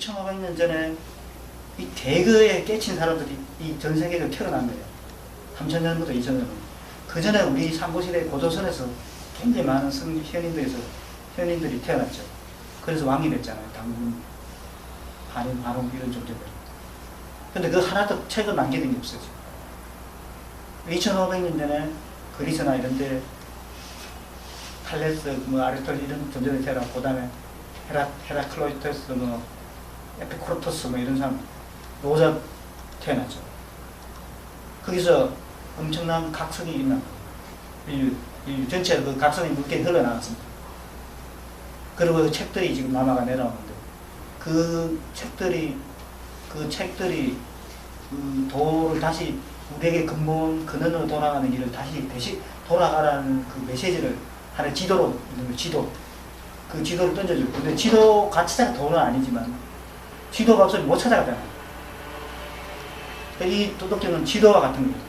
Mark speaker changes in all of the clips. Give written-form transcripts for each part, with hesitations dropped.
Speaker 1: 2,500년 전에 이 대거에 깨친 사람들이 이 전 세계가 태어난 거예요. 3,000년부터 2,000년. 그 전에 우리 삼국시대 고조선에서 굉장히 많은 현인들이 태어났죠. 그래서 왕이 됐잖아요. 당군, 한인, 한옥 이런 존재들. 근데 그 하나도 책을 남기는 게 없어요. 2,500년 전에 그리스나 이런 데 탈레스, 아리스토텔 이런 존재들이 태어났고, 그 다음에 헤라클로이토스, 에피쿠로토스 이런 사람 노자 태어났죠. 거기서 엄청난 각성이 있나 인류 전체 그 각성이 물결이 흘러나왔습니다. 그리고 책들이 지금 남아가 내려오는데 그 책들이 도를 다시 우리에게 근원으로 돌아가는 길을 다시 돌아가라는 그 메시지를 하나의 지도로 그 지도를 던져주고, 근데 지도 같이 찾아 도는 아니지만 지도가 없으면 못 찾아가잖아요. 이 도덕경은 지도와 같은 거예요.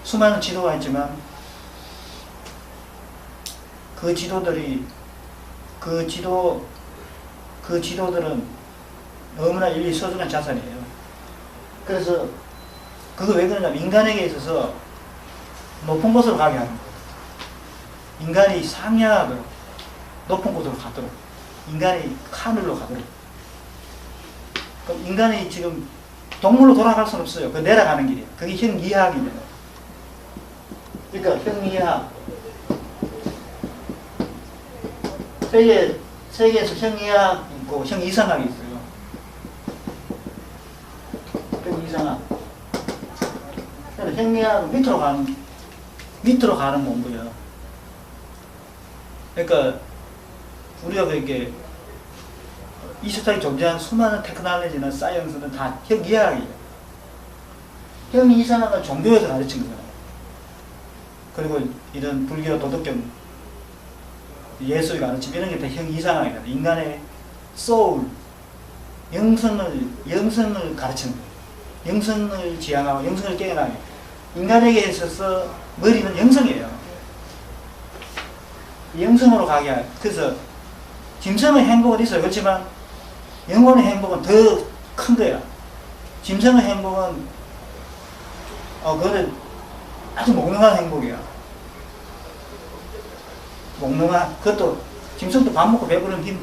Speaker 1: 수많은 지도가 있지만 그 지도들은 너무나 인류의 소중한 자산이에요. 그래서 그거 왜 그러냐면 인간에게 있어서 높은 곳으로 가게 하는 거예요. 인간이 상향하도록 높은 곳으로 가도록, 인간이 하늘로 가도록. 그럼 인간이 지금 동물로 돌아갈 수는 없어요. 그 내려가는 길이에요. 그게 형이하학이잖아요. 그러니까 형이하학. 세계에서 형이하학 있고 형이상학이 있어요. 형이상학. 그래서 형이하학은 밑으로 가는 공부예요. 그러니까 우리가 그렇게 이 세상에 존재하는 수많은 테크놀로지나 사이언스는 다 형이하학이에요. 형이상학은 종교에서 가르친 거잖아요. 그리고 이런 불교, 도덕경, 예수의 가르침 이런 게 다 형이상학이다. 인간의 소울, 영성을 가르치는 거예요. 영성을 지향하고 영성을 깨어나게. 인간에게 있어서 머리는 영성이에요. 영성으로 가게 할. 그래서 짐승의 행복은 있어요. 그렇지만 영혼의 행복은 더 큰 거야. 짐승의 행복은 그거는 아주 몽롱한 행복이야. 몽롱한. 그것도 짐승도 밥 먹고 배부르면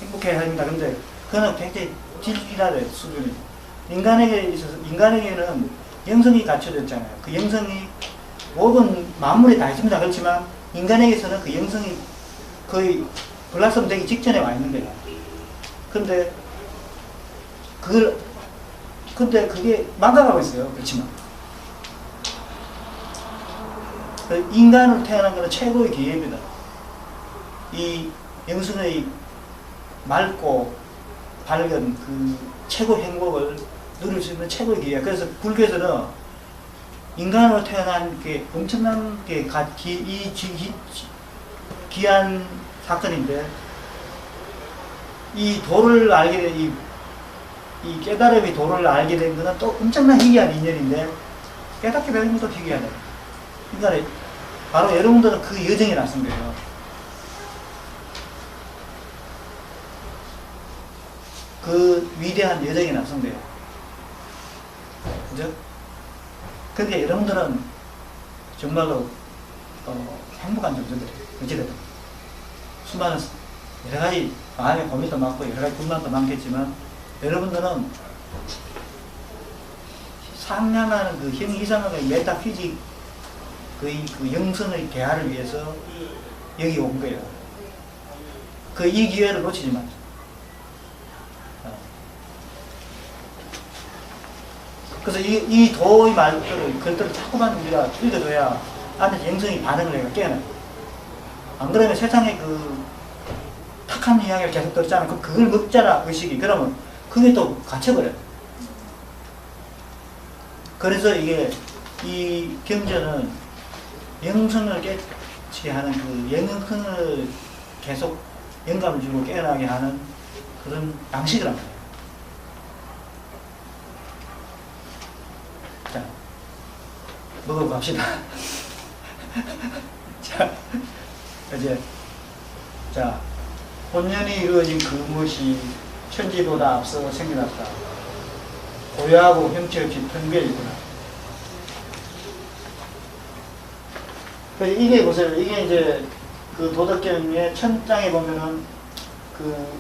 Speaker 1: 행복해야 합니다. 근데 그거는 굉장히 질질하다 수준이. 인간에게는 영성이 갖춰졌잖아요. 그 영성이 모든 만물에 다 있습니다. 그렇지만 인간에게서는 그 영성이 거의 블라썸 되기 직전에 와 있는 거야. 근데 그게 망가가고 있어요. 그렇지만 인간으로 태어난 것은 최고의 기회입니다. 이 영성의 맑고 밝은 그 최고의 행복을 누릴 수 있는 최고의 기회. 그래서 불교에서는 인간으로 태어난 게 엄청난 게 귀한 사건인데, 이 도를 알게 된, 이 깨달음의 도를 알게 된 것은 또 엄청난 희귀한 인연인데, 깨닫게 되는 것도 희귀하다. 그러니까 바로 여러분들은 그 여정이 나선 거예요. 그 위대한 여정이 나선 거예요. 그죠? 그러니까 여러분들은 정말로 행복한 존재들이에요. 어찌됐든 수많은 여러가지 마음의 고민도 많고 여러가지 불만도 많겠지만, 여러분들은 상냥하는 그 형이상학의 메타피직 그 영성의 대화를 위해서 여기 온 거예요. 이 기회를 놓치지 마세요. 그래서 이 도의 글들을 자꾸만 우리가 읽어줘야 안에서 영성이 반응을 해가 깨어나요. 안 그러면 세상에 그 탁한 이야기를 계속 들었잖아. 그걸 먹잖아, 의식이. 그러면 그게 또 갇혀버려요. 그래서 이 경전은 영성을 깨치게 하는 그 영성을 계속 영감을 주고 깨어나게 하는 그런 양식을 합니다. 자, 먹어봅시다. 자, 본연이 이루어진 그 무엇이 천지보다 앞서 생겨났다. 고요하고 형체없이 텅비어있구나. 이게 보세요. 이게 이제 그 도덕경의 1000장에 보면은 그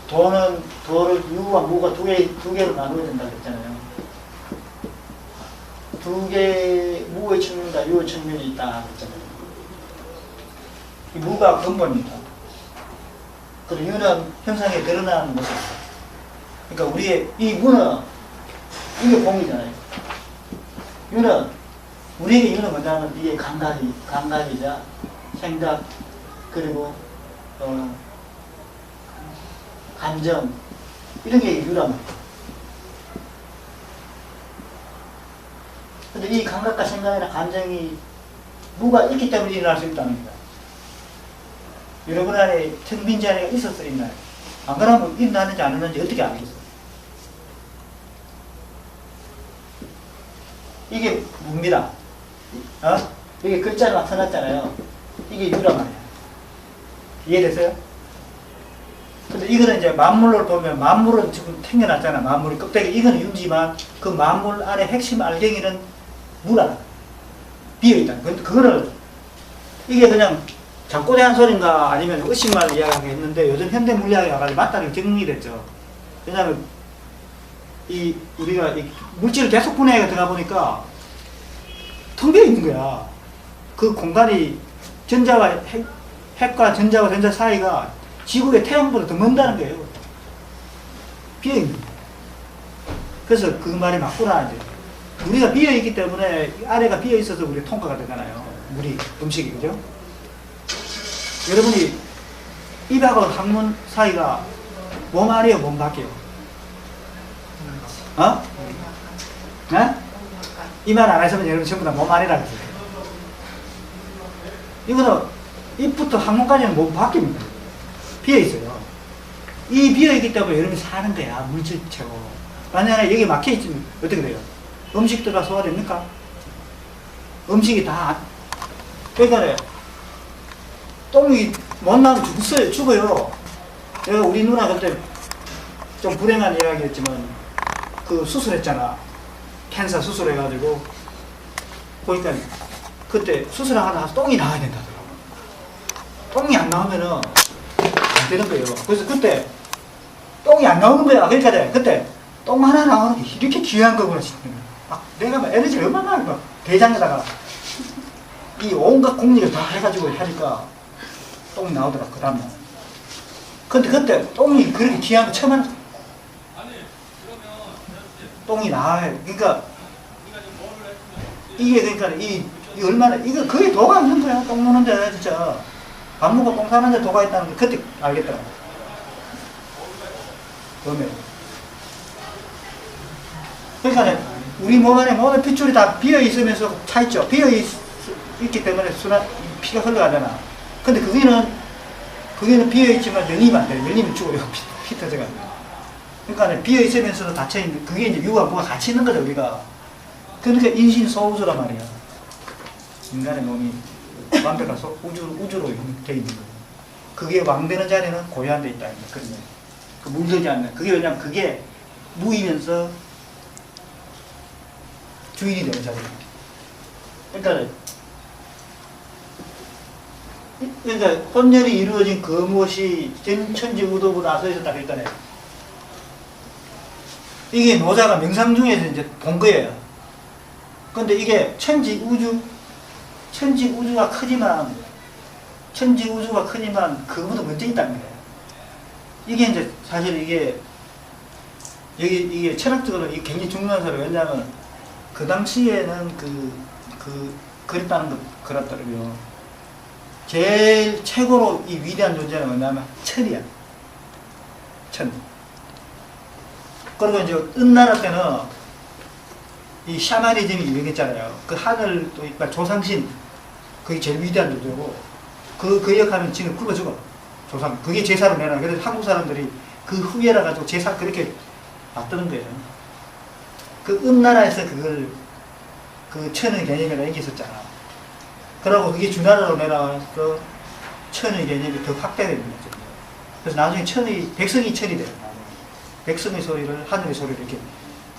Speaker 1: 도를 유와 무가 두 개로 나누어야 된다 그랬잖아요. 두 개, 무의 측면과 유의 측면이 있다 그랬잖아요. 이 무가 근본이다. 그리고 유는 현상에 드러나는 모습. 그러니까 우리의 이 무는 이게 공이잖아요. 유는 우리에게 유는 뭐냐면 이게 감각이자 생각 그리고 감정 이런 게 유란 말이에요. 근데 이 감각과 생각이나 감정이 무가 있기 때문에 일어날 수 있다는 겁니다. 여러분 안에 텅 빈 자리가 있었어 있나요? 안 그러면 일어나는지 안 일어나는지 어떻게 알겠어요? 이게 무입니다. 이게 글자를 나타났잖아요. 이게 유란 말이에요. 이해됐어요? 근데 이거는 이제 만물을 보면 만물은 지금 탱겨놨잖아. 만물이 껍데기 이거는 유지만 그 만물 안에 핵심 알갱이는 무라 비어있다. 그거를 이게 그냥 잠꼬대한 소린가 아니면 의식만 이야기하게 했는데 요즘 현대 물리학에 와가지고 맞다는 게 정리됐죠. 왜냐하면 우리가 이 물질을 계속 분해가 들어가 보니까 텅 비어 있는 거야. 그 공간이 전자와 핵과 전자와 전자 사이가 지구의 태양보다 더 먼다는 거예요. 비어있는 거예요. 그래서 그 말이 맞구나 이제. 우리가 비어있기 때문에 아래가 비어있어서 우리가 통과가 되잖아요. 물이, 음식이, 그죠? 여러분이 입하고 항문 사이가 몸 아래요, 몸 밖이요? 네? 이 말 안 하시면 여러분 전부 다 몸 아래라고 했어요. 이거는 입부터 항문까지는 몸 밖입니다. 비어있어요. 이 비어있기 때문에 여러분이 사는 거야, 물질체고. 만약에 여기 막혀있으면 어떻게 돼요? 음식들과 소화됩니까? 음식이 다, 그러니까 똥이 못 나면 죽어요. 내가 우리 누나 그때 좀 불행한 이야기였지만, 그 수술했잖아. 캔서 수술해가지고. 보니까 그때 수술하고 나서 똥이 나와야 된다더라고. 똥이 안 나오면은 안 되는 거예요. 그래서 그때 똥이 안 나오는 거야. 그러니까 그때 똥 하나 나오는 게 이렇게 귀한 거구나 싶은 막 내가 막 에너지를 얼마나 막 대장에다가 이 온갖 공리를 다 해가지고 하니까 똥이 나오더라 그 다음날. 근데 그때 똥이 그렇게 귀한 거 처음 하는 똥이 나와요. 그러니까 이게 그러니까 이 얼마나 이거 거의 도가 없는 거야. 똥 누는데 진짜 밥 먹고 똥 사는데 도가 있다는 게 그때 알겠더라. 그러면 그러니까 우리 몸 안에 모든 핏줄이 다 비어 있으면서 차 있죠. 비어 있기 때문에 피가 흘러가잖아. 근데 그게는 비어 있지만 열리면 안 돼. 열리면 죽어요. 피 터져가지고. 그러니까 비어 있으면서도 닫혀 있는 그게 이제 유와 무가 같이 있는 거죠 우리가. 그러니까 인신소우주란 말이야. 인간의 몸이 완벽한 우주로 돼 있는 거예요. 그게 왕되는 자리는 고요한 데 있다. 그런 거예요. 그 물들지 않는. 그게 왜냐면 그게 무이면서 주인이 되는 자리입니다. 그러니까 혼연이 이루어진 그 무엇이 천지우도보다 앞서 있었다 그랬잖아요. 이게 노자가 명상 중에서 이제 본 거예요. 근데 이게 천지우주가 크지만 그거보다 먼저 있다는 거예요. 이게 이제 사실 이게 철학적으로 이게 굉장히 중요한 소리예요. 왜냐하면 그 당시에는 그랬다는 거 그렇더라고요. 제일 최고로 이 위대한 존재는 뭐냐면 천이야. 천. 그리고 이제 은나라 때는 이 샤머니즘이 유행했잖아요. 그 하늘 또 있고 조상신 그게 제일 위대한 존재고 그 역할은 지금 굶어 죽어. 조상 그게 제사로 내놔. 그래서 한국 사람들이 그 후예라 가지고 제사 그렇게 받드는 거예요. 그 은나라에서 그걸 그 천의 개념이라 얘기했었잖아. 그러고 그게 주나라로 내놔서 천의 개념이 더 확대되는 거죠. 그래서 나중에 백성이 천이 돼요. 백성의 소리를, 하늘의 소리를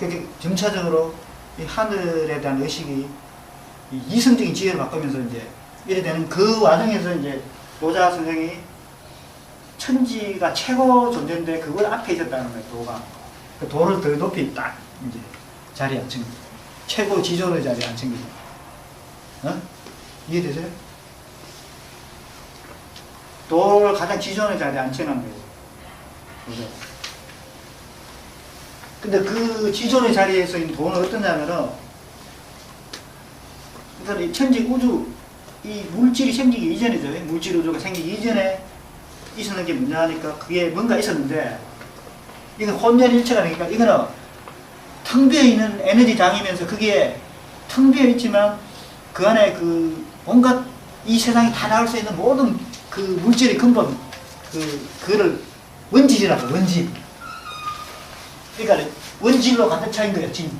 Speaker 1: 이렇게 점차적으로 이 하늘에 대한 의식이 이 이성적인 지혜를 바꾸면서 이제 이래 되는 그 와중에서 이제 노자 선생이 천지가 최고 존재인데 그걸 앞에 있었다는 거예요, 도가. 그 도를 더 높이 딱 이제 자리에 앉힌 거예요. 최고 지존의 자리에 앉힌 거예요. 이해되세요? 도를 가장 지존의 자리에 앉혀놓은 거예요. 그죠? 근데 그 지존의 자리에서 있는 도는 어떠냐면은, 그러니까 이 천지 우주, 이 물질이 생기기 이전이죠. 물질 우주가 생기기 이전에 있었는 게 뭐냐니까 그게 뭔가 있었는데, 이건 혼연일체가 되니까 이거는 텅 비어 있는 에너지장이면서 그게 텅 비어 있지만 그 안에 그 온갖 이 세상이 다 나올 수 있는 모든 그 물질의 근본, 그거를 원질이라고, 원질. 그러니까 원질로 가득 차인 거예요, 진.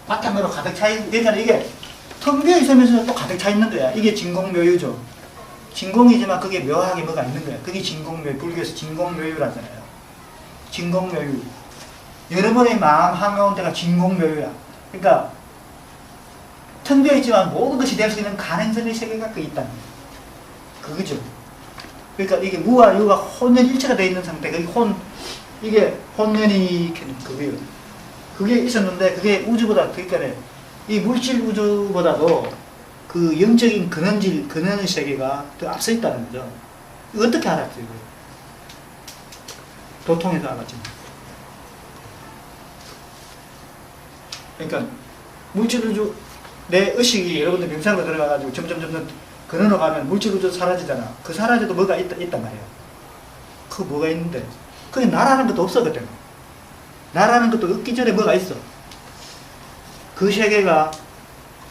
Speaker 1: 바탕으로 가득 차인, 그러니까 이게 텅 비어 있으면서 또 가득 차 있는 거야. 이게 진공묘유죠. 진공이지만 그게 묘하게 뭐가 있는 거야. 그게 진공묘유, 불교에서 진공묘유라잖아요. 진공묘유. 여러분의 마음 한가운데가 진공묘유야. 그러니까 텅 비어 있지만 모든 것이 될 수 있는 가능성의 세계가 그 있다는 거예요. 그거죠. 그러니까 이게 무와 유가 혼연일체가 되어 있는 상태. 이게 혼연이 그거예요. 그게 있었는데 그게 우주보다, 그러니까 이 물질 우주보다도 그 영적인 근원의 세계가 더 앞서 있다는 거죠. 이거 어떻게 알았죠? 이거? 도통에서 알았죠. 그러니까 물질 우주, 내 의식이 여러분들 명상으로 들어가가지고 점점 근원으로 가면 물질 우주 사라지잖아. 그 사라져도 뭐가 있단 말이에요. 그 뭐가 있는데, 그게 나라는 것도 없어. 그때는 나라는 것도 없기 전에 뭐가 있어. 그 세계가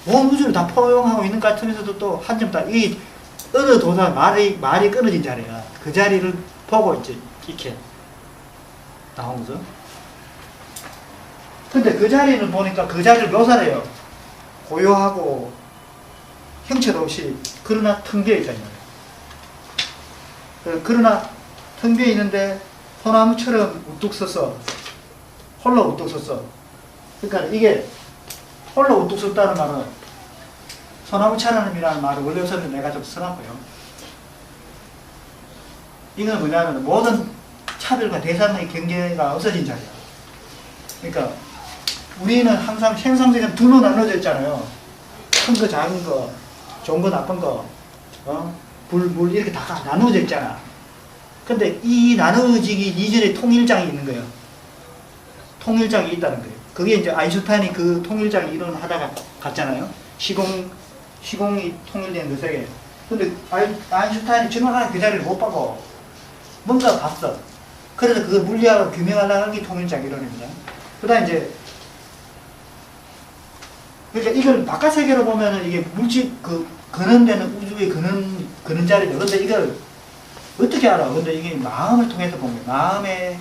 Speaker 1: 온 우주를 다 포용하고 있는 것 같으면서도 또 한 점 딱, 이 어느 도사 말이 끊어진 자리야. 그 자리를 보고 있지, 이렇게 나온 거죠. 근데 그 자리를 보니까 그 자리를 묘사를 해요. 고요하고 형체도 없이, 그러나 텅 비어 있다, 이 말이에요. 그러나 텅 비어 있는데 소나무처럼 우뚝 서서, 홀로 우뚝 섰어. 그러니까 이게 홀로 우뚝 섰다는 말은, 소나무처럼이라는 말을 원래 우선 내가 좀 써놨고요. 이건 뭐냐면 모든 차별과 대상의 경계가 없어진 자리야. 그러니까 우리는 항상 생성세계는 둘로 나눠져 있잖아요. 큰 거, 작은 거, 좋은 거, 나쁜 거, 물 이렇게 다 나눠져 있잖아. 근데 이 나눠지기 이전에 통일장이 있는 거예요. 통일장이 있다는 거예요. 그게 이제 아인슈타인이 그 통일장을 이론하다가 갔잖아요. 시공이 통일된 그 세계. 근데 아인슈타인이 정확하게 그 자리를 못 보고 뭔가 봤어. 그래서 그걸 물리학으로 규명하려는 게 통일장 이론입니다. 그 다음 이제, 그러니까 이걸 바깥 세계로 보면은 이게 물질, 근원되는 우주의 근원 자리죠. 근데 이걸 어떻게 알아? 근데 이게 마음을 통해서 본 거예요. 마음의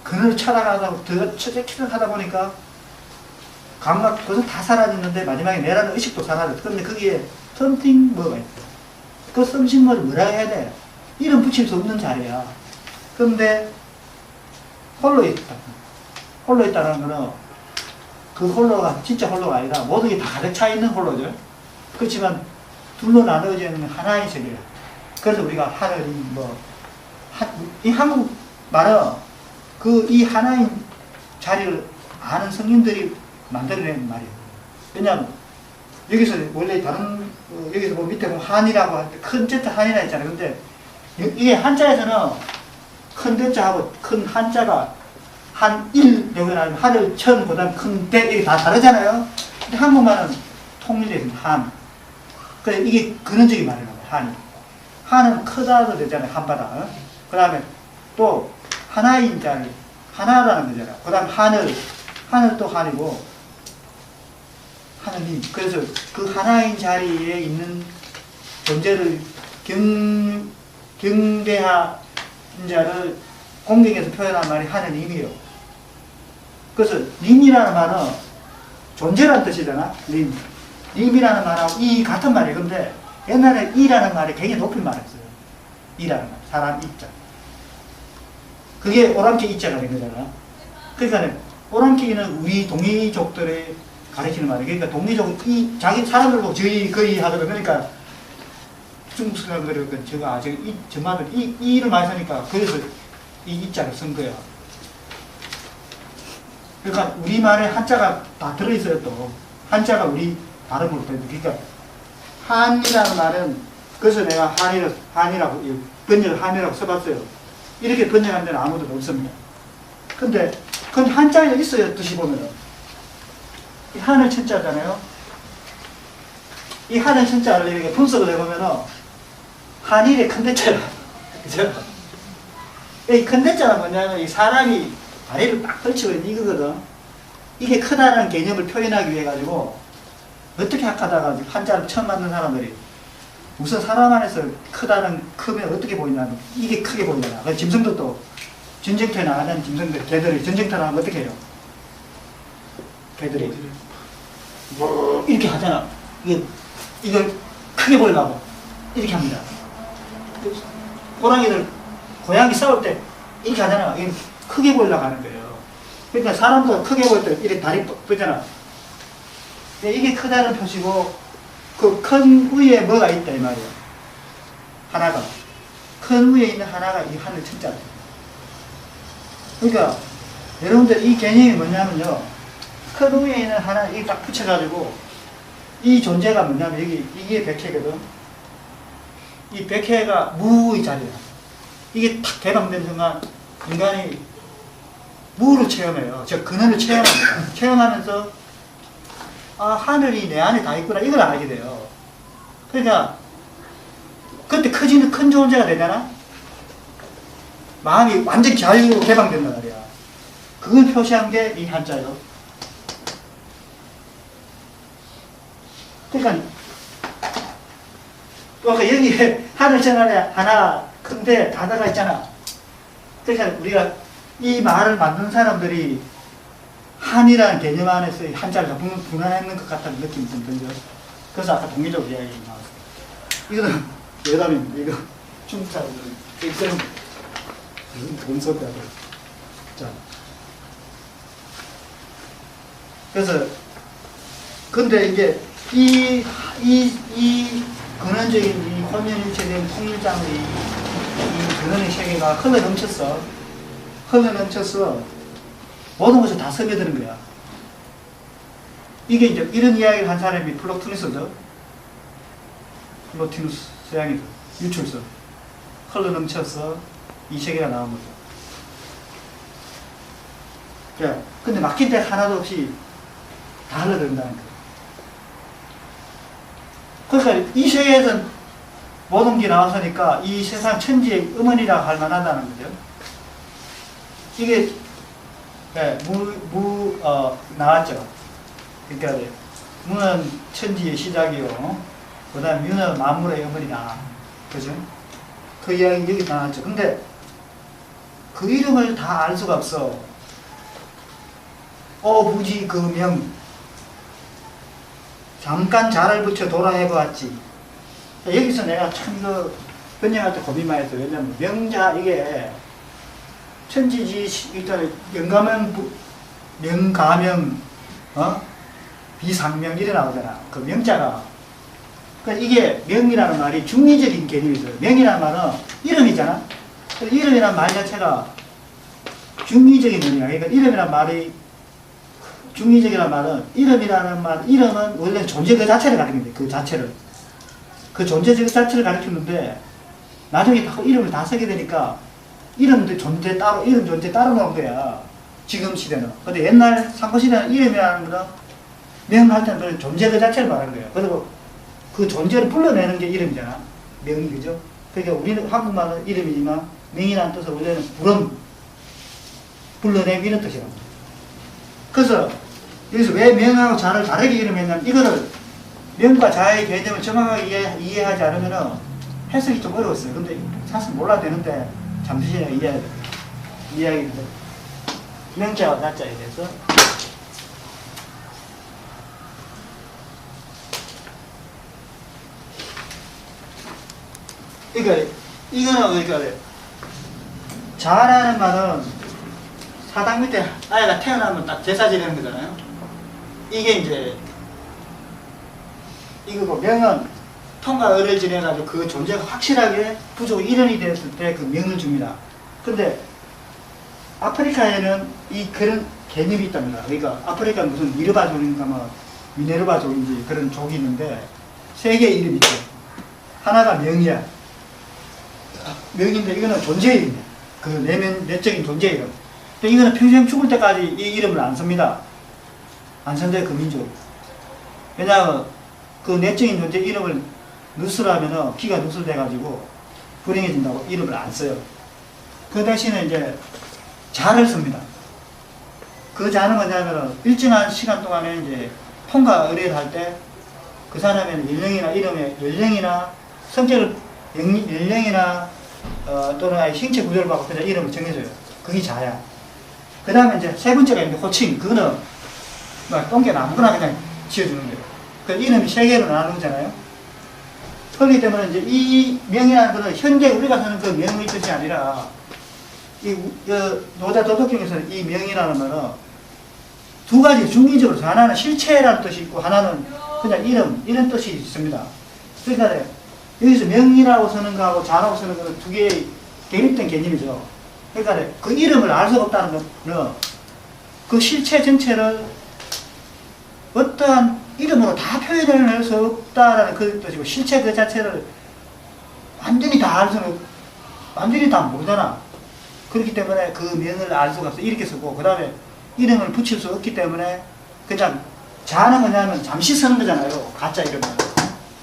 Speaker 1: 근원을 찾아가다, 더 추적하다 보니까 감각, 그것은 다 사라졌는데 마지막에 내라는 의식도 사라졌어. 근데 거기에 something 뭐가 있어. 그 something을 뭐라 해야 돼? 이름 붙일 수 없는 자리야. 근데 홀로 있다. 홀로 있다는 거는 그 홀로가 진짜 홀로가 아니라 모든 게 다 가득 차 있는 홀로죠. 그렇지만 둘로 나눠져 있는 하나의 세계야. 그래서 우리가 하늘이 이 한국 말은 이 하나의 자리를 아는 성인들이 만들어낸 말이에요. 왜냐하면 여기서 원래 다른 여기서 뭐 밑에 보면 한이라고 할 때 큰 제자 한이라 했잖아요. 근데 이게 한자에서는 큰 대자하고 큰 한자가 한일 여기는 아니면 하늘 천 그다음 큰 대 이게 다 다르잖아요. 근데 한국말은 통일되어 있는 한. 그래 이게 근원적인 말이라고 한이. 한은 크다도 되잖아요. 한바다. 그 다음에 또 하나인 자리 하나라는 거잖아요. 그 다음 하늘 또 한이고 하느님. 그래서 그 하나인 자리에 있는 존재를 경배한 자를 공경에서 표현한 말이 하느님이요. 그래서 님이라는 말은 존재라는 뜻이잖아. 님이라는 말하고 이 같은 말이에요. 근데 옛날에 이라는 말이 굉장히 높은 말이었어요. 이라는 말. 사람 이자. 그게 오랑캐 이자가 된 거잖아. 그러니까 오랑캐는 우리 동이족들의 가르치는 말이에요. 그러니까 동이족, 자기 사람들 보고 저희, 거의 하거든. 그러니까 중국 사람들은 저 말을 이를 많이 쓰니까 그래서 이 이자를 쓴 거야. 그러니까 우리말에 한자가 다 들어있어요. 또 한자가 우리 발음으로 되는. 그러니까 한이라는 말은, 그래서 내가 한이라고 번역을 한이라고 써봤어요. 이렇게 번역하는 데는 아무도 없습니다. 근데 한자에 있어요. 뜻이 보면은 이 한을 천자잖아요. 이 한을 천자를 이렇게 분석을 해보면은 한일의 큰대자라. 그죠? 이 큰대자는 뭐냐면 이 사람이 다리를 딱 걸치고 있는 이거거든. 이게 크다는 개념을 표현하기 위해 가지고 어떻게 하다가 한자를 처음 만든 사람들이 우선 사람 안에서 크면 어떻게 보이냐면 이게 크게 보이잖아. 그래서 짐승들도 전쟁터에 나가는 짐승들, 개들이 전쟁터 나가면 어떻게 해요? 개들이 뭐 이렇게 하잖아. 이걸 크게 보이려고 이렇게 합니다. 고양이 싸울 때 이렇게 하잖아. 이게 크게 보이려고 하는 거예요. 그러니까 사람도 크게 보일 때 이렇게 다리 뻗잖아. 이게 크다는 표시고, 그 큰 위에 뭐가 있다 이 말이야. 하나가. 큰 위에 있는 하나가 이 하늘 천자다. 그러니까 여러분들 이 개념이 뭐냐면요. 큰 위에 있는 하나 이게 딱 붙여가지고 이 존재가 뭐냐면 이게 백해거든. 이 백해가 무의 자리야. 이게 탁 개방된 순간 인간이 무를 체험해요. 즉 근원을 체험합니다. 체험하면서 아, 하늘이 내 안에 다 있구나 이걸 알게 돼요. 그러니까 그때 큰 존재가 되잖아. 마음이 완전히 자유로 개방된단 말이야. 그걸 표시한 게 이 한자요. 그러니까 여기 하늘 천안에 하나 큰데 다 들어가 있잖아. 그러니까 우리가 이 말을 만든 사람들이 한이라는 개념 안에서 한자를 다 분간했는 것 같다는 느낌이 좀 들죠. 그래서 아까 동의적 이야기 나왔어요. 이거는 예담입니다. 이거 중국 사람들 이거는 돈소리하고. 자, 그래서 근데 이제 이 근원적인 이 혼연일체된 통일장의 이 근원의 세계가 흘러넘쳐서 모든 것을 다 스며드는 거야. 이게 이제 이런 이야기를 한 사람이 플로티누스죠. 플로티누스 서양에서 유출서 흘러넘쳐서 이 세계가 나온 거죠. 자, 근데 막힌 데 하나도 없이 다 흘러든다는 거예요. 그러니까 이 세계에서 모든 게 나왔으니까 이 세상 천지의 음원이라고 할 만하다는 거죠. 이게 나왔죠. 그러니까 무는 천지의 시작이요. 그 다음에 유는 만물의 음원이다. 그죠? 그 이야기 여기 나왔죠. 근데 그 이름을 다 알 수가 없어. 부지 그 명. 잠깐 자를 붙여 돌아 해보았지. 여기서 내가 참 이거 번역할 때 고민 많이 했어요. 왜냐면 명자 이게 천지지 일단 명가명 비상명 이래 나오잖아. 그 명자가. 그러니까 이게 명이라는 말이 중의적인 개념이 있어요. 명이라는 말은 이름이잖아. 이름이라는 말 자체가 중의적인 의미야. 그러니까 이름이라는 말이 중의적이라는 말은 이름은 원래 존재 그 자체를 가리키는데 그 존재 그 자체를 가리키는데 나중에 이름을 다 쓰게 되니까 이름 존재 따로 나온 거야. 지금 시대는. 근데 옛날 상고시대는 이름이라는 거는 명할 때는 존재 그 자체를 말하는 거예요. 그리고 그 존재를 불러내는 게 이름이잖아. 명이, 그죠? 그러니까 우리는 한국말은 이름이지만 명이라는 뜻은 원래는 불러내기 이런 뜻이라고. 그래서 여기서 왜 명하고 자를 다르게 이름했냐면 이거를 명과 자의 개념을 정확하게 이해하지 않으면 해석이 좀 어려웠어요. 근데 사실 몰라도 되는데 잠시 이야기 명자와 자자에 대해서. 그러니까 이거는 그러니까 자라는 말은 사당 밑에 아이가 태어나면 딱 제사 지내는 거잖아요. 이게 이제 이거고 명은 통과 의를 지내가지고 그 존재가 확실하게 부족 일원이 되었을 때 그 명을 줍니다. 근데 아프리카에는 이 그런 개념이 있답니다. 그러니까 아프리카는 무슨 미르바족인가 뭐 미네르바족인지 그런 족이 있는데 세 개의 이름이 있죠. 하나가 명이야. 명인데 이거는 존재 이름이야. 그 내적인 존재 이름. 근데 이거는 평생 죽을 때까지 이 이름을 안 씁니다. 안 쓴대 그 민족. 왜냐하면 그 내적인 존재 이름을 누스라면은 기가 누설돼가지고 불행해진다고 이름을 안 써요. 그 대신에 이제 자를 씁니다. 그 자는 뭐냐면은 일정한 시간 동안에 이제 통과 의뢰를 할 때 그 사람의 연령이나 이름의 연령이나 성격을 연령이나 또는 아예 신체 구조를 받고 그냥 이름을 정해줘요. 그게 자야. 그 다음에 이제 세 번째가 있는데 호칭. 그거는 막 똥개나 아무거나 그냥 지어주는 거예요. 그 이름이 세 개로 나누잖아요. 그렇기 때문에 이제 이 명이라는 것은 현재 우리가 쓰는 그 명의 뜻이 아니라 노자 도덕경에서는 이 명이라는 말은 두 가지 중의적으로 하나는 실체라는 뜻이 있고 하나는 그냥 이런 뜻이 있습니다. 그러니까 여기서 명이라고 쓰는 거하고 자라고 쓰는 거는 두 개의 대립된 개념이죠. 그러니까 그 이름을 알 수 없다는 것은 그 실체 전체를 어떠한 이름으로 다 표현할 수 없다라는 그 뜻이고 실체 그 자체를 완전히 다 알 수는 완전히 다 모르잖아. 그렇기 때문에 그 명을 알 수가 없어. 이렇게 쓰고 그 다음에 이름을 붙일 수 없기 때문에 그냥 자는 뭐냐면 잠시 쓰는 거잖아요. 가짜 이름은.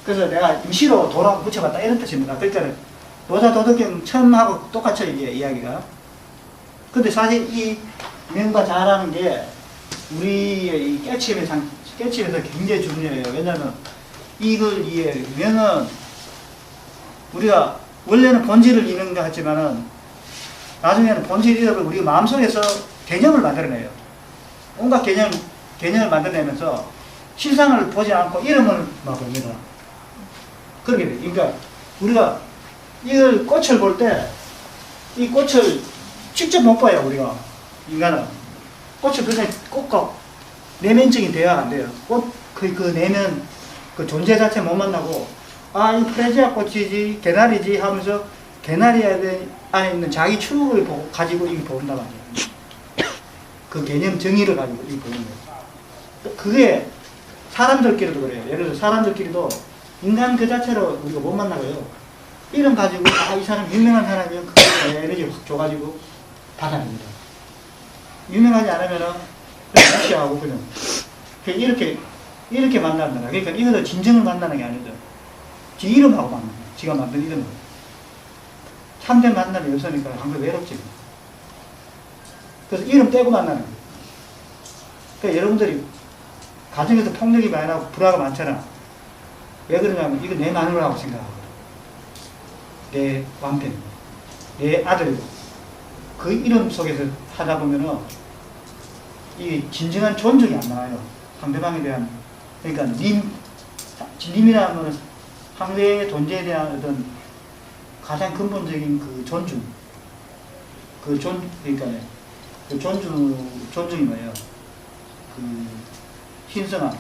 Speaker 1: 그래서 내가 임시로 도라고 붙여봤다 이런 뜻입니다. 그러니까 노자 도덕경 처음하고 똑같죠 이게 이야기가. 근데 사실 이 명과 자라는 게 우리의 이 깨침에서 굉장히 중요해요. 왜냐하면 이걸 이해해요. 명은 우리가 원래는 본질을 이루는 것 같지만은 나중에는 본질 이름을 우리 마음속에서 개념을 만들어내요. 온갖 개념을 만들어내면서 실상을 보지 않고 이름을 막 봅니다. 그렇게 돼요. 그러니까 우리가 이걸 꽃을 볼 때 이 꽃을 직접 못 봐요. 우리가 인간은 꽃을 그냥 꽃과 내면적인 대화가 안 돼요. 그 내면 그 존재 자체 못 만나고 아 이 프레지아 꽃이지 개나리지 하면서 개나리 안에 있는 자기 추억을 가지고 이게 본단 말이에요. 그 개념 정의를 가지고 이게 보는 거예요. 그게 사람들끼리도 그래요. 예를 들어 사람들끼리도 인간 그 자체로 우리가 못 만나고요. 이름 가지고 아 이 사람 유명한 사람이면 그 에너지 확 줘가지고 받아냅니다. 유명하지 않으면은 무시하고 그냥 이렇게 만난다. 그러니까 이거는 진정을 만나는 게 아니죠. 지 이름하고 만나는 거예요. 지가 만든 이름으로. 참된 만남이 없으니까 항상 외롭지. 그래서 이름 떼고 만나는 거예요. 그러니까 여러분들이 가정에서 폭력이 많이 나고 불화가 많잖아. 왜 그러냐면 이거 내 마누라라고 생각하거든. 내 남편, 내 아들이고 그 이름 속에서 하다 보면은 이 진정한 존중이 안 나와요. 상대방에 대한. 그러니까 님이라는 거는 상대의 존재에 대한 어떤 가장 근본적인 그 존중. 그러니까 그 존중이 뭐예요? 그 신성함.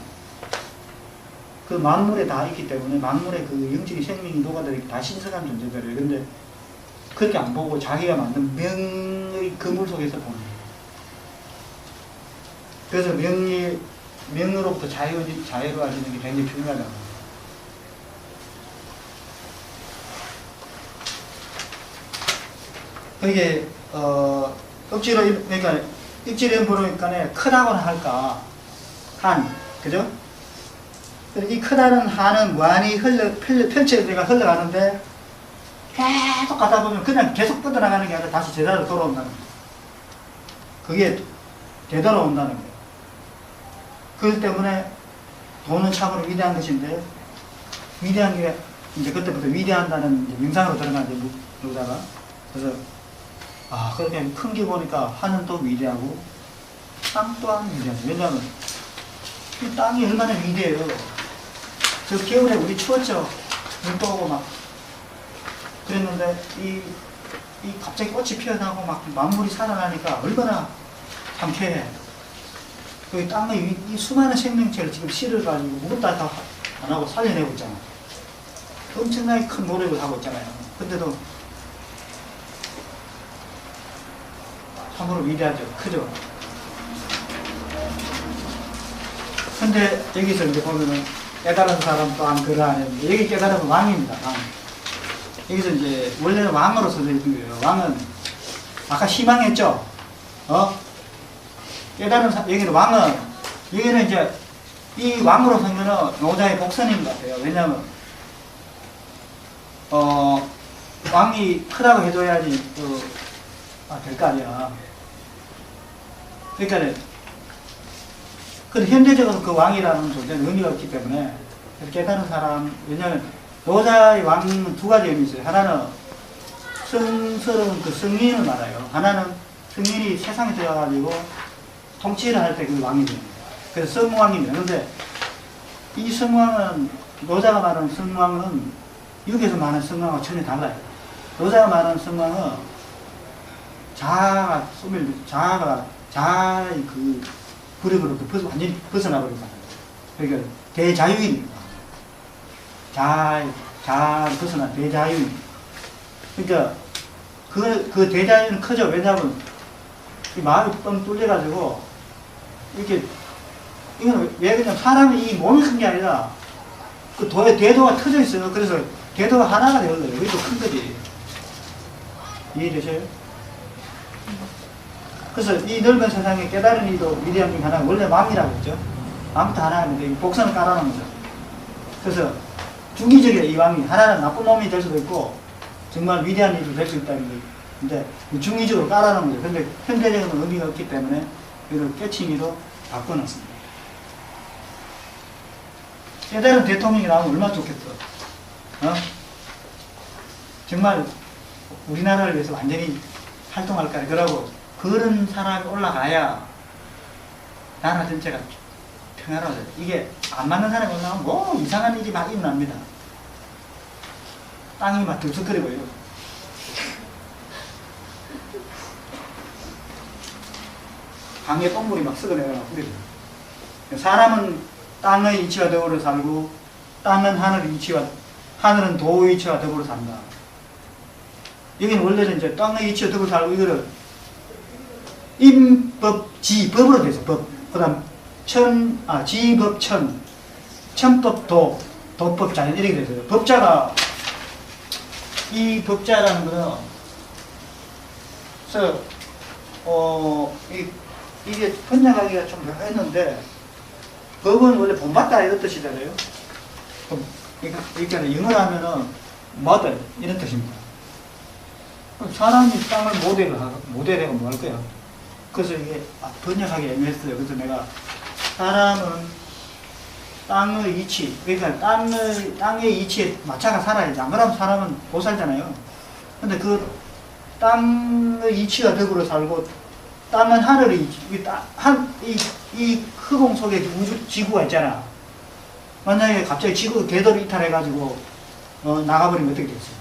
Speaker 1: 그 만물에 다 있기 때문에 만물의 그 영적인 생명이 녹아들기 다 신성한 존재들이에요. 근데 그렇게 안 보고 자기가 만든 명의 그물 속에서 보는 거예요. 그래서 명으로부터 자유로워지는 게 굉장히 중요하다고 합니다. 이게 억지로 그러니까 입지름 부르니까 크다고는 할까 그죠? 이 크다는 한은 무한히 펼쳐지가 흘러가는데 계속 가다 보면 그냥 계속 뻗어나가는 게 아니라 다시 제자로 돌아온다는 거예요. 그게 되돌아온다는 거예요. 그렇기 때문에 돈은 참으로 위대한 것인데 위대한 게 이제 그때부터 위대한다는 이제 명상으로 들어가죠. 노자가. 그래서 그렇게 큰 게 보니까 하는 또 위대하고 땅 또한 위대하죠. 왜냐하면 이 땅이 얼마나 위대해요. 저 겨울에 우리 추웠죠. 눈도 오고 막. 그랬는데 이 갑자기 꽃이 피어나고 막 만물이 살아나니까 얼마나 상쾌해. 그 땅의 이 수많은 생명체를 지금 씨를 가지고 무겁다 다 안 하고 살려내고 있잖아. 엄청나게 큰 노력을 하고 있잖아요. 근데도 참으로 위대하죠. 크죠. 근데 여기서 이제 보면은 깨달은 사람 또한 그러하네. 여기 깨달으면 왕입니다. 왕. 여기서 이제 원래는 왕으로 써져 있는 거예요. 왕은 아까 희망했죠. 깨달은 여기는 왕은 여기는 이제 이 왕으로 쓰면은 노자의 복선인 것 같아요. 왜냐하면 왕이 크다고 해줘야지 될 거 아니야. 그러니까 근데 현대적으로 그 왕이라는 존재는 의미가 없기 때문에 깨달은 사람, 왜냐하면 노자의 왕은 두 가지 의미 있어요. 하나는 성스러운 그 성인을 말해요. 하나는 성인이 세상에 들어가가지고 통치를 할 때 그 왕이 됩니다. 그래서 성왕입니다. 그런데 이 성왕은, 노자가 말하는 성왕은 육에서 말하는 성왕과 전혀 달라요. 노자가 말하는 성왕은 자아가 자아의 그 부력으로부터 완전히 벗어나버린다. 그러니까 대자유인입니다. 자아를 벗어난 대자유인. 그러니까 그 대자유는 크죠. 왜냐하면 이 마음이 뻥 뚫려가지고 이렇게 이거는 왜 그냥 사람이 이 몸이 큰 게 아니라 그 대도가 터져 있어요. 그래서 대도가 하나가 되거든요. 이게 더 큰 거지. 이해되셔요? 그래서 이 넓은 세상에 깨달은 이도 위대한 중 하나가 원래 마음이라고 했죠. 마음부터 하나인데 복선을 깔아놓은 거죠. 그래서 중기적이에요. 이 왕이 하나는 나쁜 놈이 될 수도 있고 정말 위대한 일이 될 수 있다는 건데 중기적으로 깔아놓은 거죠. 근데 현대적인 의미가 없기 때문에 이걸 깨칭이로 바꿔놨습니다. 깨달은 대통령이 나오면 얼마나 좋겠어. 정말 우리나라를 위해서 완전히 활동할 거야. 그러고 그런 사람이 올라가야 나라 전체가 평화로워져요. 이게 안 맞는 사람이 올라가면 뭐 이상한 일이 막 일어납니다. 땅이 막 들썩거리고요. 강에 똥물이 막 썩어내려가고 그래요. 사람은 땅의 이치와 더불어 살고 땅은 하늘은 도의 이치와 더불어 산다. 여기는 원래는 이제 땅의 이치와 더불어 살고 이거를 임법지 법으로 돼서 법. 그다음 지법천 천법 도법 자연 이렇게 돼서요. 법자가 이 법자라는 거는 이게 번역하기가 좀 했는데 법은 원래 본받다 이런 뜻이잖아요. 그러니까 영어로 하면은 mother 이런 뜻입니다. 사람이 땅을 모델하고 뭐 할 거야. 그래서 이게 번역하기 애매했어요. 그래서 내가 사람은 땅의 이치, 그러니까 땅의 이치에 맞춰가 살아야지. 안 그러면 사람은 못 살잖아요. 근데 그 땅의 이치가 덕으로 살고 땅은 하늘의 이치, 이 흑공 속에 우주 지구가 있잖아. 만약에 갑자기 지구 궤도를 이탈해가지고 나가버리면 어떻게 되겠어요?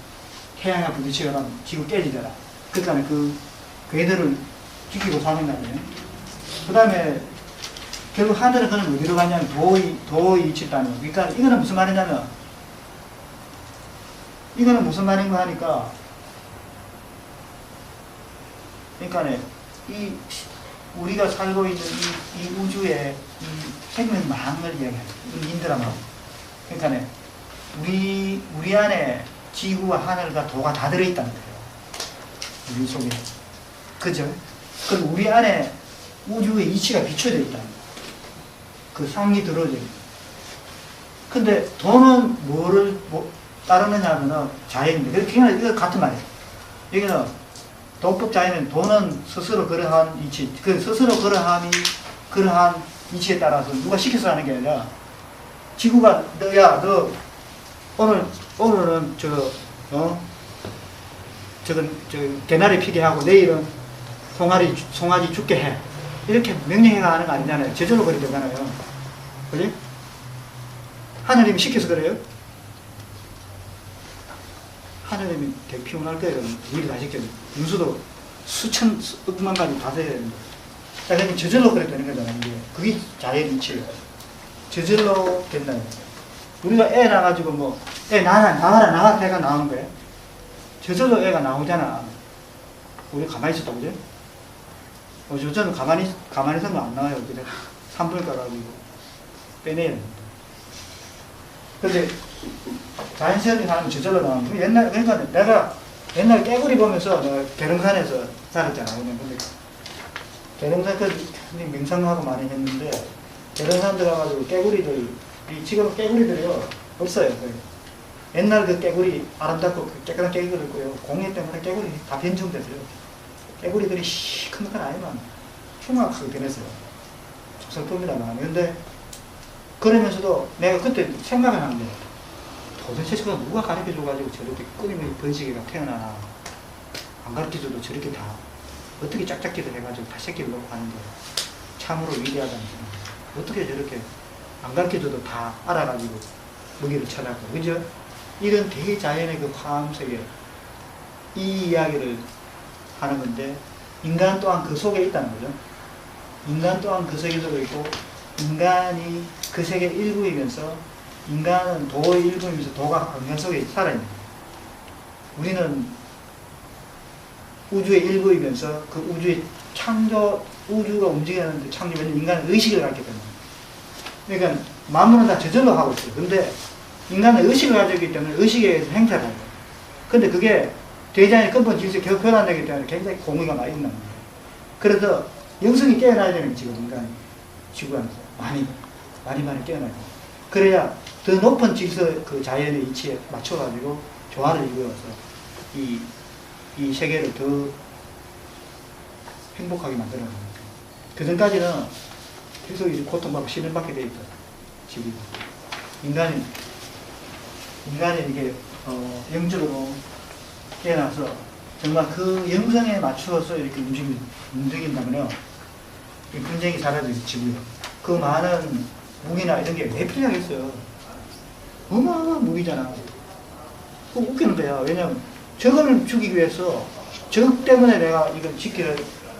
Speaker 1: 태양에 부딪히거나 지구 깨지잖아. 그러니까 그 궤도를 지키고 사는 거 아니에요? 그 다음에 결국 하늘은 그는 어디로 가냐면 도의 이치 따는. 그러니까 이거는 무슨 말이냐면 이거는 무슨 말인가 하니까 그러니까 우리가 살고 있는 이 우주의 이 생명망을 이야기해요. 이 인드라마. 그러니까 우리 안에 지구와 하늘과 도가 다 들어있다는 거예요. 우리 속에. 그죠? 그리고 우리 안에 우주의 이치가 비춰져 있다는 거예요. 그 상이 들어져 있는. 근데 도는 뭐를 따르느냐 하면 자연입니다. 그러니까 이거 같은 말이에요. 여기는 도법 자연은 도는 스스로 그러한 이치, 그 스스로 그러한 이치에 따라서 누가 시켜서 하는 게 아니라 지구가 너 오늘은 개나리 피게 하고 내일은 송아지 죽게 해. 이렇게 명령해가 하는 거 아니잖아요. 제절로 그렇게 되잖아요. 그지? 하느님이 시켜서 그래요? 하느님이 되게 피곤할 거예요. 우리 다시겠네. 윤수도 억만 가지 다 돼야 되는데. 자, 그러니까 저절로 그래 되는 거잖아요. 이게. 그게 자연 이치예요. 저절로 된다는 거예요. 우리가 애 낳아가지고 뭐, 애 나가라, 애가 나오는 거예요. 저절로 애가 나오잖아. 우리 가만히 있었다, 그죠? 저절로 가만히 있으면 안 나와요. 그냥 산불 깔아가지고 빼내야 됩니다. 근데 자연스럽게 사람이 저절로 나오는 거예요. 그러니까 내가 옛날 깨구리 보면서 내가 계룡산에서 살았잖아. 근데 계룡산 명상하고 많이 했는데, 계룡산 들어가지고 깨구리들이, 지금 깨구리들이요, 없어요. 옛날 그 깨구리, 아름답고 그 깨끗한 깨구리 있고요. 공해 때문에 깨구리 다 변종됐어요. 깨구리들이 시큰큰 아니만 흉악하게 변했어요. 속설품이다만. 근데, 그러면서도 내가 그때 생각을 한 게, 도대체 저거 누가 가르쳐줘가지고 저렇게 끊임없이 번식이가 태어나나. 안 가르쳐줘도 저렇게 다, 어떻게 짝짝기를 해가지고 다 새끼를 놓고 하는데, 참으로 위대하다는 생각. 어떻게 저렇게 안 가르쳐줘도 다 알아가지고 먹이를 찾아가고, 그죠? 이런 대자연의 그 화엄세계, 이 이야기를 하는 건데, 인간 또한 그 속에 있다는 거죠. 인간 또한 그 세계 속에 있고, 인간이 그 세계 일부이면서, 인간은 도의 일부이면서 도가 인간 속에 살아있는 거예요. 우리는 우주의 일부이면서 그 우주의 우주가 움직이는데 창조는 인간은 의식을 갖기 때문에. 그러니까 만물은 다 저절로 하고 있어요. 근데 인간은 의식을 가지고 있기 때문에 의식에 의해서 행사를 하는 거예요. 근데 그게 대자연의 근본 질서에 계속 변환되기 때문에 굉장히 공의가 많이 있는 거예요. 그래서 영성이 깨어나야 되는 지금 인간이 지구안에서 많이 깨어나야 돼요. 그래야 더 높은 질서 그 자연의 이치에 맞춰가지고 조화를 이루어서 이 세계를 더 행복하게 만들어가는 거예요. 그 전까지는 계속 이제 고통받고 시련받게 돼 있다. 지금 인간이 이게 영적으로 깨어나서 정말 그 영성에 맞추어서 이렇게 움직인다면요, 이 분쟁이 사라지지. 지구에 그 많은 무기나 이런 게 왜 필요하겠어요? 어마어마한 무기잖아. 그거 웃기는 거야. 왜냐면 적을 죽이기 위해서 적 때문에 내가 이걸 지키는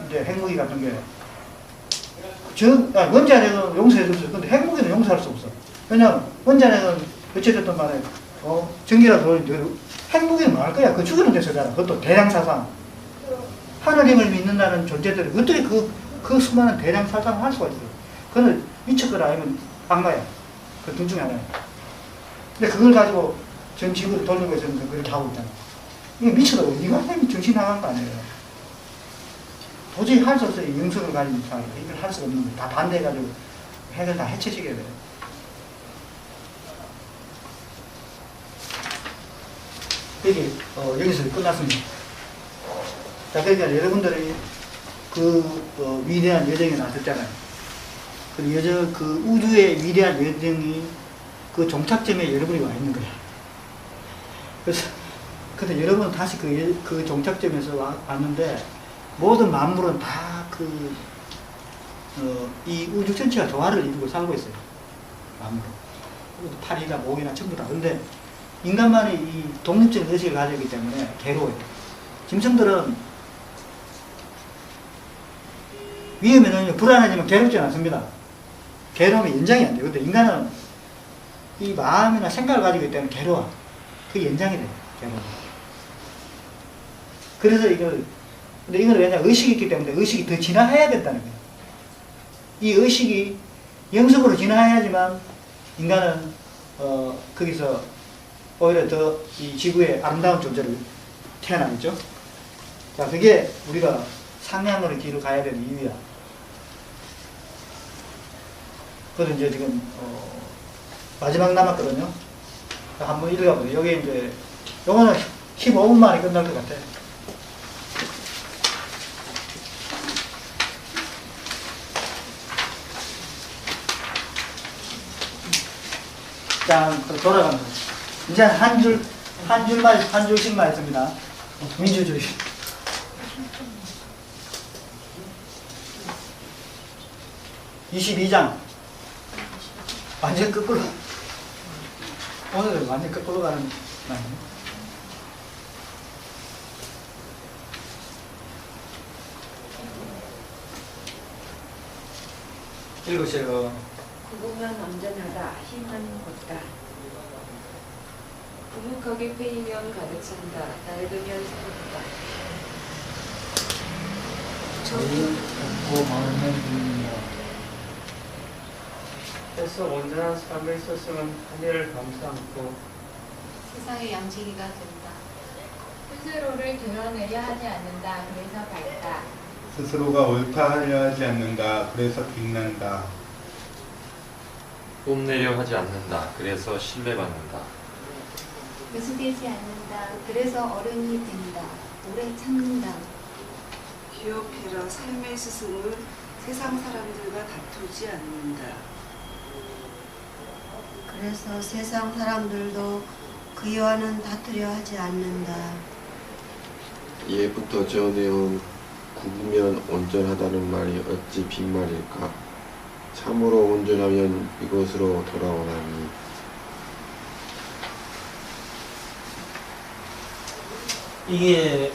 Speaker 1: 이제 핵무기 같은 게 원자력은 용서해줄 수 있어. 근데 핵무기는 용서할 수 없어. 왜냐면 원자력은 어찌됐든 간에 전기라도 돌리는데 핵무기는 뭐 할 거야? 그 죽이는 데 쓰잖아. 그것도 대량사상. 하느님을 믿는다는 존재들이 어떻게 그 수많은 대량사상을 할 수가 있어요? 그거는 미쳤거나 아니면 악마야. 그 둘 중에 하나야. 근데 그걸 가지고 전 지구를 돌리고 있었는데 그렇게 하고 있잖아. 이게 미쳐도 이거 정신 나간 거 아니에요. 도저히 할 수 없어요. 영성을 가진 사람이 이걸 할 수가 없는 거예요. 다 반대해가지고 핵을 다 해체시켜야 돼요. 이게 여기서 끝났습니다. 자, 그러니까 여러분들이 그 위대한 여정이 나섰잖아요. 그 우주의 위대한 여정이 그 종착점에 여러분이 와 있는 거예요. 그래서 근데 여러분은 다시 그 종착점에서 왔는데, 모든 만물은 다 이 우주 전체가 조화를 이루고 살고 있어요. 만물은. 팔이나 목이나 전부 다. 근데 인간만이 이 독립적인 의식을 가지고 있기 때문에 괴로워요. 짐승들은 위험에는 불안하지만 괴롭지는 않습니다. 괴로움이 연장이 안 돼요. 근데 인간은 이 마음이나 생각을 가지고 있기 때문에 괴로워. 그게 연장이 돼요. 괴로움. 그래서 근데 이건 왜냐, 의식이 있기 때문에 의식이 더 진화해야 된다는 거예요. 이 의식이 영성으로 진화해야지만 인간은 거기서 오히려 더 이 지구의 아름다운 존재를 태어나겠죠. 자, 그게 우리가 상향으로 길을 가야 되는 이유야. 그래서 이제 지금 마지막 남았거든요. 한번 읽어보세요. 여기 이제 요거는 15분 만에 끝날 것 같아. 자, 돌아갑니다. 이제 한 줄씩만 했습니다. 민주주의. (22장) 완전 거꾸로. 오늘은 완전 거꾸로 가는 거 아니에요? 읽으세요.
Speaker 2: 굽으면 온전하다, 힘은 곧다. 부묵하게 패이면 가득 찬다, 낡으면 새롭다.
Speaker 1: 저희 없고 마음의 눈이요.
Speaker 3: 그래서 온전한 삶에 있었으면 하늘을 감싸 안고
Speaker 4: 세상의 양식이가 된다.
Speaker 5: 스스로를 드러내려 하지 않는다. 그래서 밝다.
Speaker 6: 스스로가 옳다 하려 하지 않는다. 그래서 빛난다.
Speaker 7: 뽐내려 하지 않는다. 그래서 신뢰받는다.
Speaker 4: 누수되지 않는다. 그래서 어른이 된다. 오래 참는다.
Speaker 8: 기억해라. 삶의 스승을 세상 사람들과 다투지 않는다.
Speaker 9: 그래서 세상 사람들도 그와는 다투려 하지 않는다.
Speaker 10: 예부터 전해온 굽으면 온전하다는 말이 어찌 빈말일까? 참으로 온전하면 이것으로 돌아오나니.
Speaker 1: 이게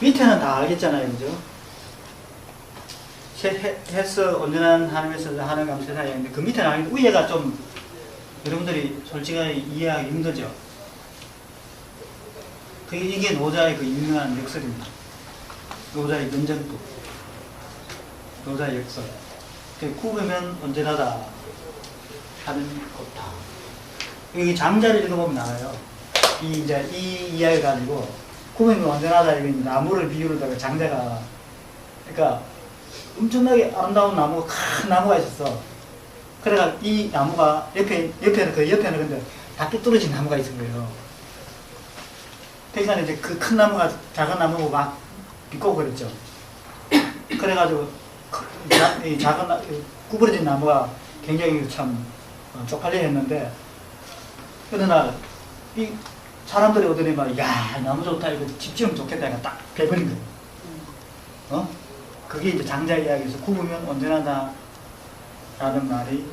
Speaker 1: 밑에는 다 알겠잖아요, 그죠? 해서 온전한 하나님에서 하는 감 세상에 있는데 그 밑에는 알겠는데 위에가 좀 여러분들이 솔직하게 이해하기 힘들죠. 이게 노자의 그 유명한 역설입니다. 노자의 면전부, 노자의 역설. 굽으면 온전하다 하는 것다. 여기 장자를 읽어보면 나와요. 이 이야기 가지고 굽으면 온전하다 이게 나무를 비유로다가 장자가 그러니까 엄청나게 아름다운 나무가 큰 나무가 있었어. 그래가 이 나무가 옆에는 근데 다 삐뚤어진 나무가 있은 거예요. 그러니까 이제 그 큰 나무가 작은 나무고 막 비꼬고 그랬죠. 그래가지고 이 작은 구부러진 나무가 굉장히 참 쪽팔려 했는데 어느 날 이 사람들이 오더니 막 야 나무 좋다 이거 집 지으면 좋겠다 이거 딱 베버린 거예요. 그게 이제 장자 이야기에서 굽으면 온전하다 라는 말이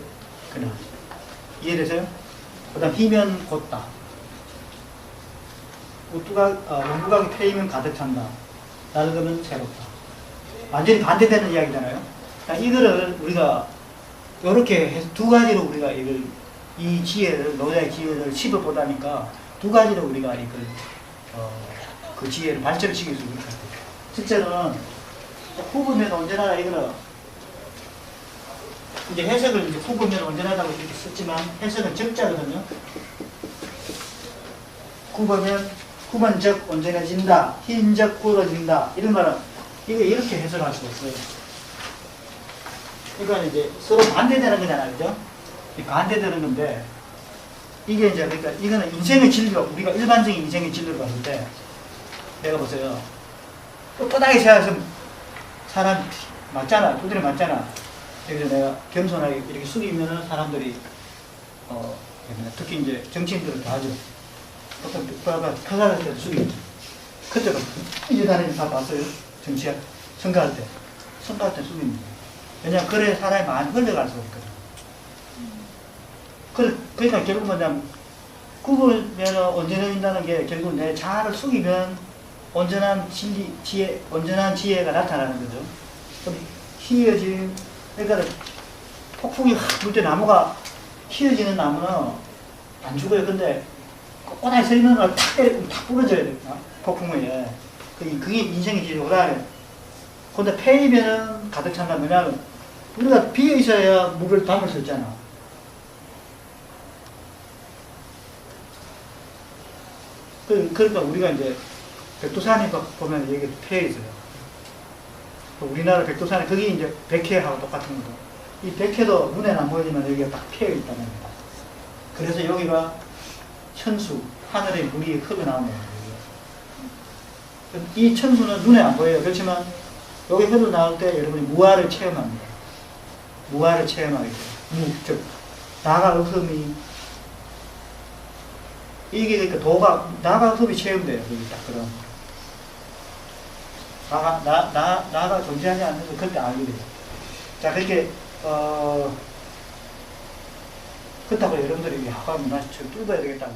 Speaker 1: 그냥 이해되세요? 그 다음 희면 곧다. 원부각이 패이면 가득 찬다. 낡으면 새롭다. 완전히 반대되는 이야기잖아요. 그러니까 이거를 우리가 이렇게 해서 두 가지로 우리가 이 지혜를 노자의 지혜를 씹어보다니까 두 가지로 우리가 이걸 그 지혜를 발전시킬 수 있는 것 같아요. 실제로는 굽으면 온전하다 이거는 이제 해석을 이제 굽으면 온전하다고 이렇게 썼지만 해석은 적자거든요. 굽은 즉 온전해진다, 흰 즉 굳어진다 이런 말은 이게 이렇게 해석할 수 없어요. 그러니까 이제 서로 반대되는 거잖아요, 그죠? 반대되는 건데 이게 이제 그러니까 이거는 인생의 진로 우리가 일반적인 인생의 진로를 봤을 때 내가 보세요. 떳떳하게 생각해서 사람 맞잖아, 두드려 맞잖아. 그래서 내가 겸손하게 이렇게 숙이면은 사람들이 특히 이제 정치인들은 다 하죠. 어떤 표사할 때 숙이죠. 그때가 이제 다른 다 봤어요. 정치할 선거할 때 숙입니다. 왜냐하면 그래 사람이 많이 흘러갈 수가 있거든. 그러니까 결국 뭐냐면 굽으면 온전해진다는 게 결국 내 자아를 숙이면 온전한 지혜가 나타나는 거죠. 희어진, 그러니까 폭풍이 확 불 때 나무가 희어지는 나무는 안 죽어요. 근데 꼿꼿하게 서 있는 걸 탁 때리면 탁 부러져야 돼요. 폭풍에. 그게 인생의 지혜라. 근데 패이면은 가득 찬다. 뭐냐면 우리가 비어 있어야 물을 담을 수 있잖아. 그러니까 우리가 이제 백두산에 보면 여기 패여 있어요. 우리나라 백두산에 거기 이제 백회하고 똑같은 거고 이 백회도 눈에는 안 보이지만 여기가 딱 패여 있다는 겁니다. 그래서 여기가 천수, 하늘의 물이 흘러나오는 거예요. 이 천수는 눈에 안 보여요. 그렇지만 여기 흘러나올 때 여러분이 무아를 체험합니다. 무아를 체험하게 돼요. 즉 나가 없음이 이게 그러니까 나가 없음이 체험돼요. 여기 딱 그런 나가 존재하지 않는 걸 그때 알게 돼요. 자, 그렇게 그렇다고 여러분들이 학과문 뚫어야 되겠다.